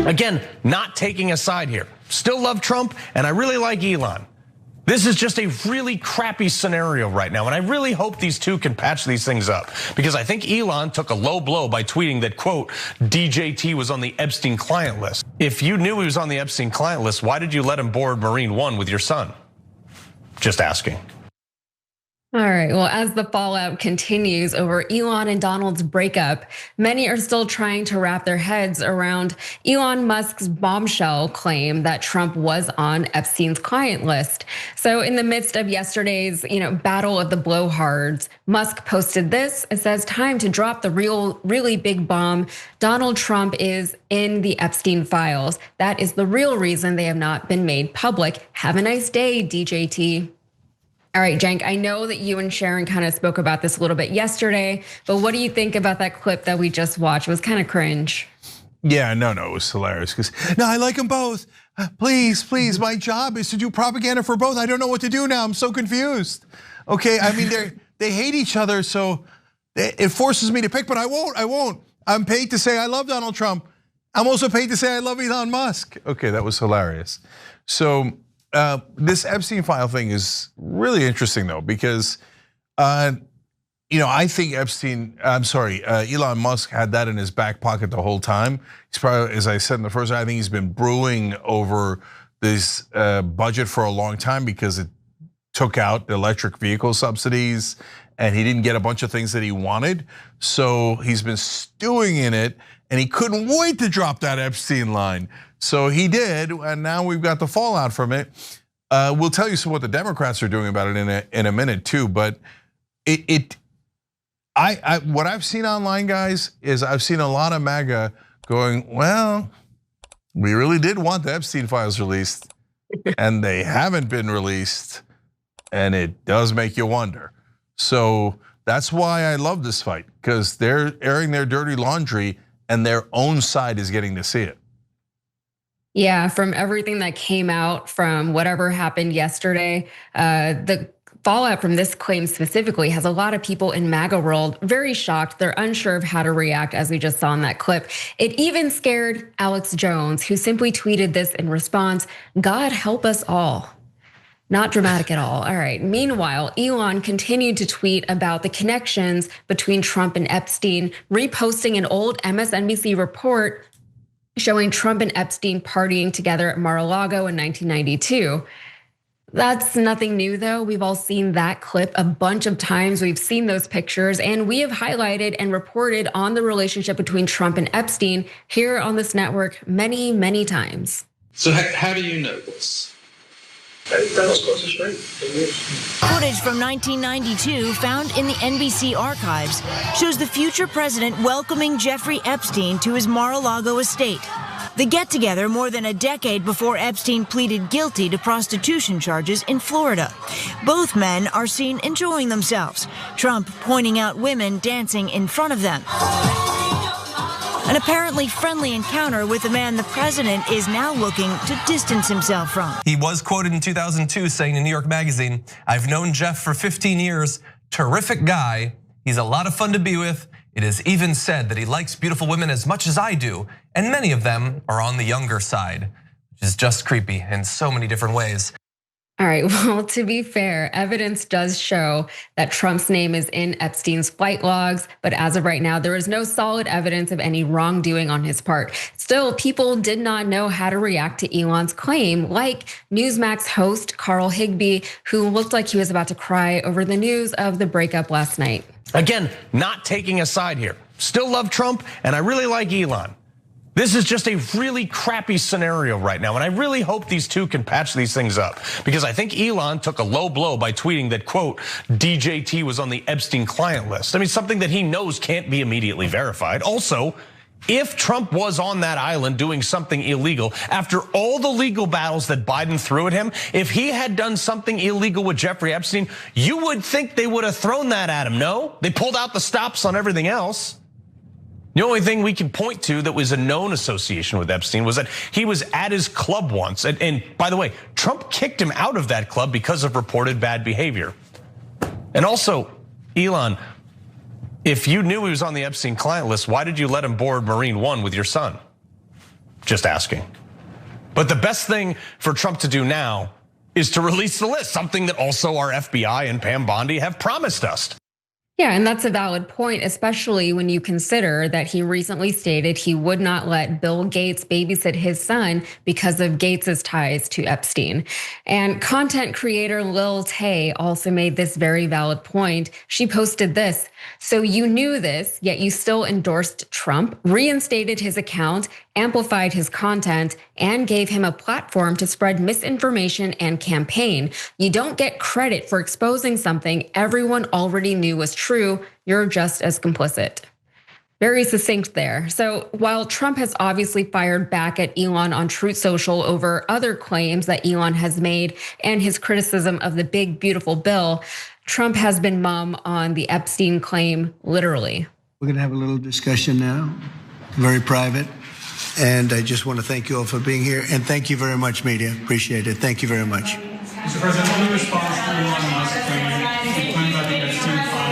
Again, not taking a side here. Still love Trump, and I really like Elon. This is just a really crappy scenario right now, and I really hope these two can patch these things up, because I think Elon took a low blow by tweeting that, quote, DJT was on the Epstein client list. If you knew he was on the Epstein client list, why did you let him board Marine One with your son? Just asking. All right, well, as the fallout continues over Elon and Donald's breakup, many are still trying to wrap their heads around Elon Musk's bombshell claim that Trump was on Epstein's client list. So in the midst of yesterday's, battle of the blowhards, Musk posted this. It says, time to drop the really big bomb. Donald Trump is in the Epstein files. That is the real reason they have not been made public. Have a nice day, DJT. All right, Cenk, I know that you and Sharon kind of spoke about this a little bit yesterday, but what do you think about that clip that we just watched? It was kind of cringe. Yeah, no, it was hilarious because no, I like them both. Please, my job is to do propaganda for both. I don't know what to do now. I'm so confused. Okay, I mean they hate each other, so it forces me to pick, but I won't. I'm paid to say I love Donald Trump. I'm also paid to say I love Elon Musk. Okay, that was hilarious. So this Epstein file thing is really interesting though, because I think Elon Musk had that in his back pocket the whole time. He's probably, as I said in the first, I think he's been brewing over this budget for a long time because it took out the electric vehicle subsidies and he didn't get a bunch of things that he wanted. So he's been stewing in it and he couldn't wait to drop that Epstein line. So he did, and now we've got the fallout from it. We'll tell you what the Democrats are doing about it in a minute too. But what I've seen online, guys, is I've seen a lot of MAGA going, well, we really did want the Epstein files released, and they haven't been released, and it does make you wonder. So that's why I love this fight, because they're airing their dirty laundry, and their own side is getting to see it. Yeah, from everything that came out from whatever happened yesterday, the fallout from this claim specifically has a lot of people in MAGA world very shocked. They're unsure of how to react, as we just saw in that clip. It even scared Alex Jones, who simply tweeted this in response, God help us all. Not dramatic at all. All right. Meanwhile, Elon continued to tweet about the connections between Trump and Epstein, reposting an old MSNBC report showing Trump and Epstein partying together at Mar-a-Lago in 1992. That's nothing new though. We've all seen that clip a bunch of times. We've seen those pictures, and we have highlighted and reported on the relationship between Trump and Epstein here on this network many, many times. So how do you know this? Footage from 1992 found in the NBC archives shows the future president welcoming Jeffrey Epstein to his Mar-a-Lago estate. The get-together more than a decade before Epstein pleaded guilty to prostitution charges in Florida. Both men are seen enjoying themselves, Trump pointing out women dancing in front of them. An apparently friendly encounter with a man the president is now looking to distance himself from. He was quoted in 2002 saying in New York Magazine, I've known Jeff for 15 years, terrific guy. He's a lot of fun to be with. It is even said that he likes beautiful women as much as I do, and many of them are on the younger side, which is just creepy in so many different ways. All right, well, to be fair, evidence does show that Trump's name is in Epstein's flight logs, but as of right now, there is no solid evidence of any wrongdoing on his part. Still, people did not know how to react to Elon's claim, like Newsmax host Carl Higbie, who looked like he was about to cry over the news of the breakup last night. Again, not taking a side here. Still love Trump, and I really like Elon. This is just a really crappy scenario right now, and I really hope these two can patch these things up, because I think Elon took a low blow by tweeting that, quote, DJT was on the Epstein client list. I mean, something that he knows can't be immediately verified. Also, if Trump was on that island doing something illegal, after all the legal battles that Biden threw at him, if he had done something illegal with Jeffrey Epstein, you would think they would have thrown that at him, no? They pulled out the stops on everything else. The only thing we can point to that was a known association with Epstein was that he was at his club once. And by the way, Trump kicked him out of that club because of reported bad behavior. And also, Elon, if you knew he was on the Epstein client list, why did you let him board Marine One with your son? Just asking. But the best thing for Trump to do now is to release the list, something that also our FBI and Pam Bondi have promised us. Yeah, and that's a valid point, especially when you consider that he recently stated he would not let Bill Gates babysit his son because of Gates's ties to Epstein. And content creator Lil Tay also made this very valid point. She posted this: "So you knew this, yet you still endorsed Trump, reinstated his account, amplified his content, and gave him a platform to spread misinformation and campaign. You don't get credit for exposing something everyone already knew was true. You're just as complicit." Very succinct there. So while Trump has obviously fired back at Elon on Truth Social over other claims that Elon has made and his criticism of the big, beautiful bill, Trump has been mum on the Epstein claim, literally. We're gonna have a little discussion now, very private. And I just want to thank you all for being here. And thank you very much, media. Appreciate it. Thank you very much. Mr. President, any response to Elon Musk claiming about the Epstein files?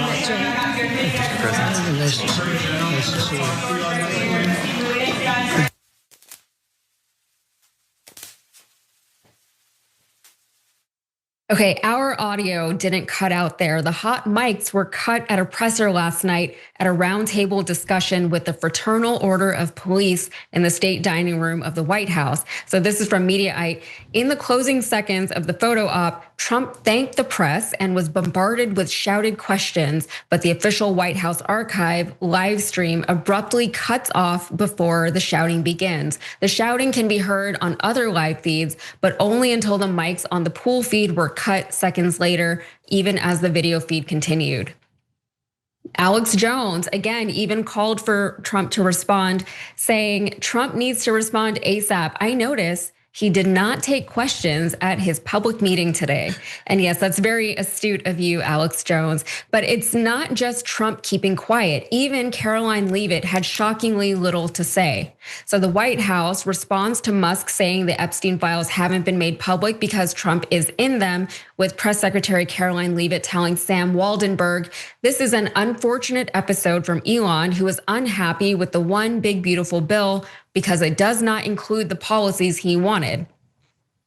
Mr. President. Nice to see you. Okay, our audio didn't cut out there. The hot mics were cut at a presser last night at a roundtable discussion with the Fraternal Order of Police in the state dining room of the White House. So this is from Mediaite. In the closing seconds of the photo op, Trump thanked the press and was bombarded with shouted questions, but the official White House archive live stream abruptly cuts off before the shouting begins. The shouting can be heard on other live feeds, but only until the mics on the pool feed were cut seconds later, even as the video feed continued. Alex Jones, again, even called for Trump to respond, saying Trump needs to respond ASAP. I notice he did not take questions at his public meeting today. And yes, that's very astute of you, Alex Jones. But it's not just Trump keeping quiet. Even Caroline Leavitt had shockingly little to say. So the White House responds to Musk saying the Epstein files haven't been made public because Trump is in them, with Press Secretary Caroline Leavitt telling Sam Waldenberg, "This is an unfortunate episode from Elon, who is unhappy with the one big beautiful bill because it does not include the policies he wanted.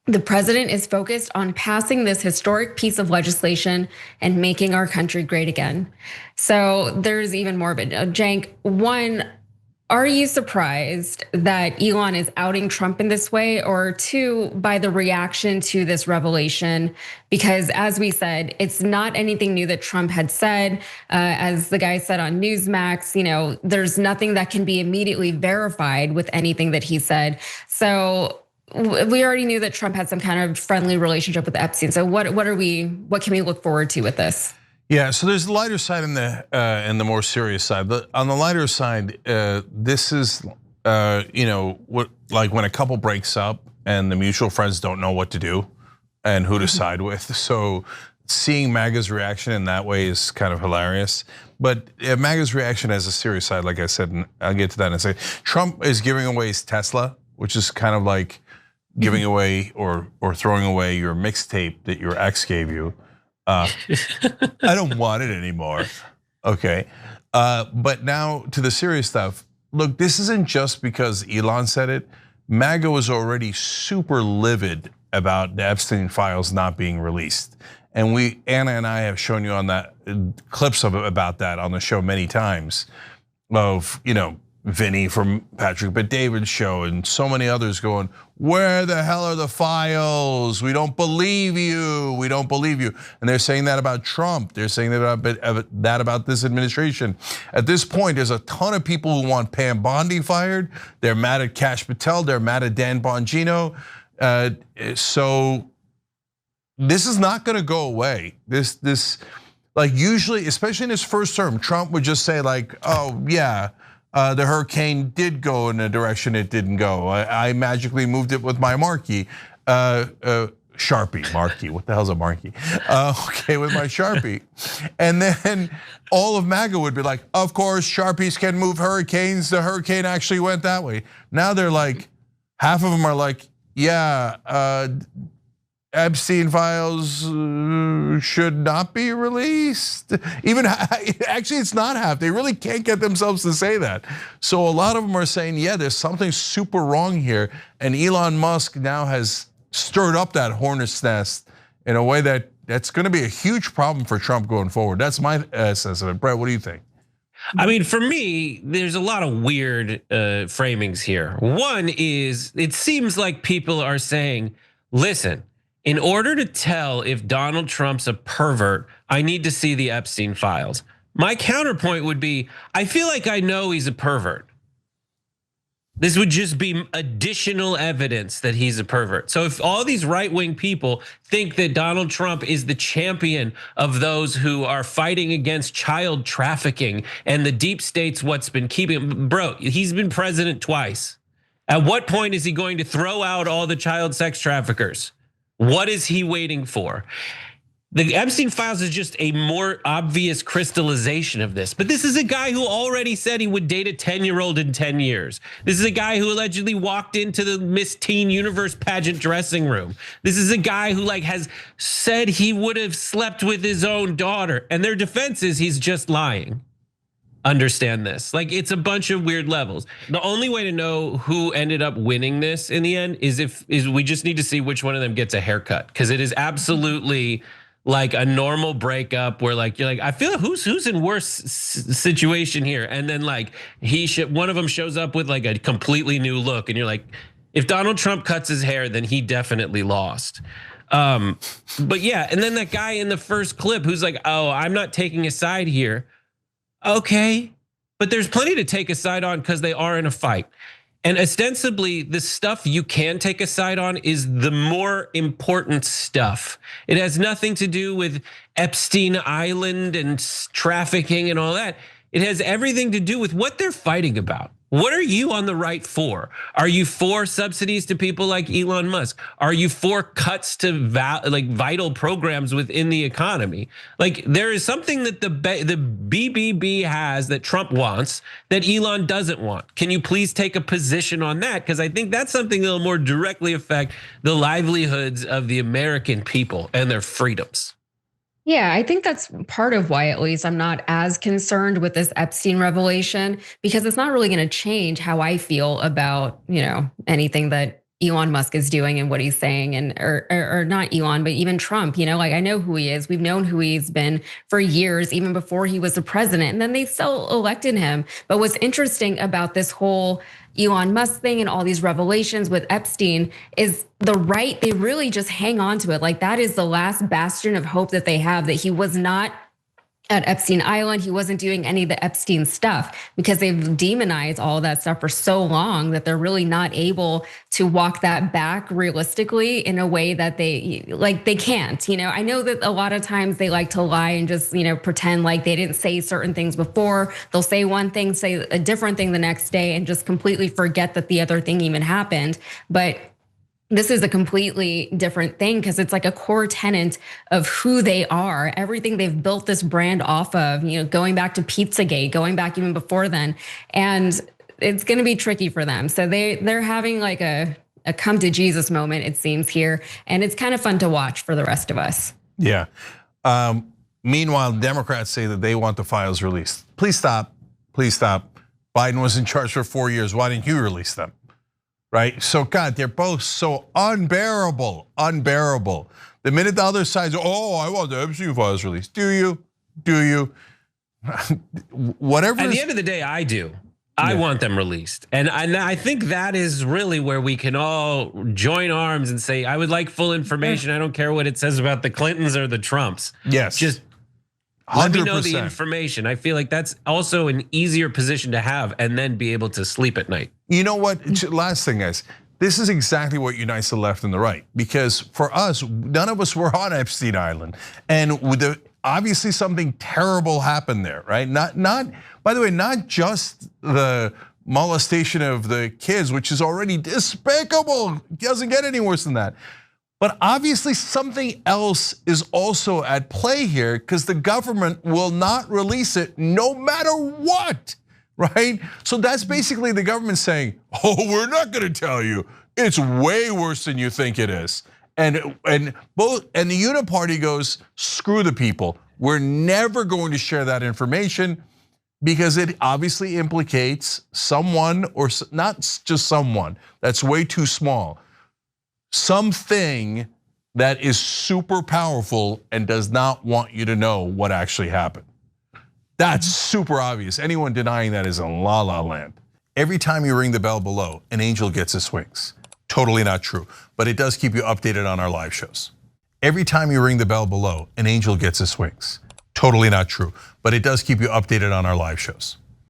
The president is focused on passing this historic piece of legislation and making our country great again." So there's even more of it. Cenk, one, are you surprised that Elon is outing Trump in this way? Or two, by the reaction to this revelation? Because as we said, it's not anything new that Trump had said. As the guy said on Newsmax, there's nothing that can be immediately verified with anything that he said. So we already knew that Trump had some kind of friendly relationship with Epstein. So what can we look forward to with this? Yeah, so there's the lighter side and the more serious side. But on the lighter side, this is what, like when a couple breaks up and the mutual friends don't know what to do and who to side with. So seeing MAGA's reaction in that way is kind of hilarious. But MAGA's reaction has a serious side, like I said, and I'll get to that in a second. Trump is giving away his Tesla, which is kind of like giving away or throwing away your mixtape that your ex gave you. I don't want it anymore. Okay, but now to the serious stuff. Look, this isn't just because Elon said it. MAGA was already super livid about the Epstein files not being released, and Anna and I have shown you on that clips about that on the show many times. Of Vinny from Patrick Bet David's show and so many others going, where the hell are the files? We don't believe you. We don't believe you. And they're saying that about Trump. They're saying that about this administration. At this point, there's a ton of people who want Pam Bondi fired. They're mad at Kash Patel. They're mad at Dan Bongino. So this is not going to go away. This like usually, especially in his first term, Trump would just say like, oh yeah, the hurricane did go in a direction it didn't go. I magically moved it with my marquee, Sharpie, marquee. What the hell's a marquee? Okay, with my Sharpie. And then all of MAGA would be like, of course, Sharpies can move hurricanes. The hurricane actually went that way. Now they're like, half of them are like, yeah, Epstein files should not be released. Even actually, it's not half. They really can't get themselves to say that. So a lot of them are saying, yeah, there's something super wrong here. And Elon Musk now has stirred up that hornet's nest in a way that's going to be a huge problem for Trump going forward. That's my sense of it. Brett, what do you think? I mean, for me, there's a lot of weird framings here. One is, it seems like people are saying, listen, in order to tell if Donald Trump's a pervert, I need to see the Epstein files. My counterpoint would be, I feel like I know he's a pervert. This would just be additional evidence that he's a pervert. So if all these right-wing people think that Donald Trump is the champion of those who are fighting against child trafficking and the deep state's what's been keeping, bro, he's been president twice. At what point is he going to throw out all the child sex traffickers? What is he waiting for? The Epstein files is just a more obvious crystallization of this. But this is a guy who already said he would date a 10-year-old in 10 years. This is a guy who allegedly walked into the Miss Teen Universe pageant dressing room. This is a guy who has said he would have slept with his own daughter. And their defense is he's just lying. Understand this. It's a bunch of weird levels. The only way to know who ended up winning this in the end is we just need to see which one of them gets a haircut, because it is absolutely like a normal breakup where you're like, I feel who's in worse situation here, and then one of them shows up with a completely new look, and you're like, if Donald Trump cuts his hair, then he definitely lost. But yeah, and then that guy in the first clip who's like, oh, I'm not taking a side here. Okay, but there's plenty to take a side on because they are in a fight. And ostensibly, the stuff you can take a side on is the more important stuff. It has nothing to do with Epstein Island and trafficking and all that. It has everything to do with what they're fighting about. What are you on the right for? Are you for subsidies to people like Elon Musk? Are you for cuts to vital programs within the economy? There is something that the BBB has that Trump wants that Elon doesn't want. Can you please take a position on that? Because I think that's something that will more directly affect the livelihoods of the American people and their freedoms. Yeah, I think that's part of why, at least, I'm not as concerned with this Epstein revelation, because it's not really going to change how I feel about, anything that Elon Musk is doing and what he's saying, and or not Elon, but even Trump. I know who he is. We've known who he's been for years, even before he was the president, and then they still elected him. But what's interesting about this whole Elon Musk thing and all these revelations with Epstein is the right, they really just hang on to it. That is the last bastion of hope that they have, that he was not at Epstein Island. He wasn't doing any of the Epstein stuff, because they've demonized all of that stuff for so long that they're really not able to walk that back realistically in a way that they can't. I know that a lot of times they like to lie and just, pretend like they didn't say certain things before. They'll say one thing, say a different thing the next day, and just completely forget that the other thing even happened. But this is a completely different thing, because it's like a core tenet of who they are, everything they've built this brand off of, going back to Pizzagate, going back even before then. And it's going to be tricky for them. So they're having a come to Jesus moment, it seems, here. And it's kind of fun to watch for the rest of us. Yeah. Meanwhile, Democrats say that they want the files released. Please stop. Please stop. Biden was in charge for 4 years. Why didn't you release them? Right? So God, they're both so unbearable. The minute the other side's, oh, I want the Epstein files released. Do you? Whatever. At the end of the day, I do. I want them released. And I think that is really where we can all join arms and say, I would like full information. I don't care what it says about the Clintons or the Trumps. Yes. Just 100%. Let me know the information. I feel like that's also an easier position to have, and then be able to sleep at night. You know what? Last thing, guys. This is exactly what unites the left and the right, because for us, none of us were on Epstein Island, and obviously something terrible happened there, right? By the way, not just the molestation of the kids, which is already despicable. It doesn't get any worse than that. But obviously something else is also at play here, because the government will not release it no matter what, right? So that's basically the government saying, oh, we're not gonna tell you. It's way worse than you think it is. And the Uniparty goes, screw the people. We're never going to share that information because it obviously implicates someone, or not just someone, that's way too small. Something that is super powerful and does not want you to know what actually happened. That's super obvious. Anyone denying that is in la la land. Every time you ring the bell below, an angel gets his wings. Totally not true, but it does keep you updated on our live shows. Every time you ring the bell below, an angel gets his wings. Totally not true, but it does keep you updated on our live shows.